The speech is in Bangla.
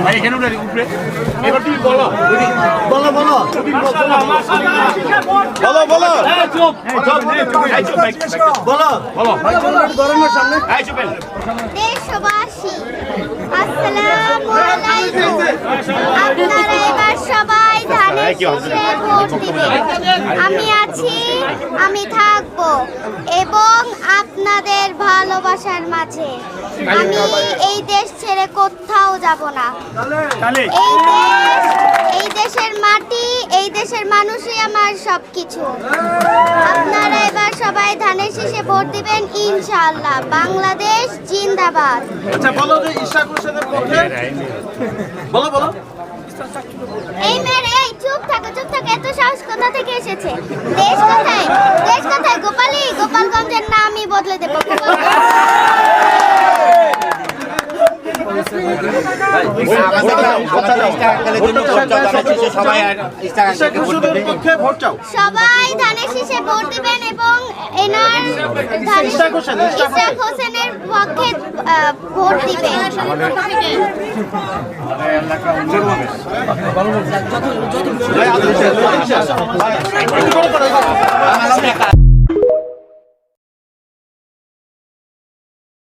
ভাই এখানে উপরে এবার তুমি বলো বলো বলো বলো বলো চুপ বলো বলো গরমের সামনে দেশবাসী আসসালামু আলাইকুম। আপনারা এবার সবাই ধানের শীষে ভোট দিবেন। আমি আছি, আমি থাকবো এবং আপনাদের ভালোবাসার মাঝে। আমি এই দেশ ছেড়ে কোথাও যাব না। এই দেশের মাটি, এই দেশের মানুষই আমার সবকিছু। আপনারা এবার সবাই ধানের শীষে ভোট দিবেন ইনশাআল্লাহ। বাংলাদেশ জিন্দাবাদ। আচ্ছা বলো যে ইশাক হোসেনের পক্ষে বলো বলো এই মেরে এই চুপ থাকো এত সাহস কোথা থেকে এসেছে? দেশ কোথায়? দেশ কোথায়? গোপালগঞ্জের নামই বদলে দেবো। সবাই ধানের শীষে ভোট দিবেন এবং এনার ইশাক হোসেনের পক্ষে ভোট দিবেন।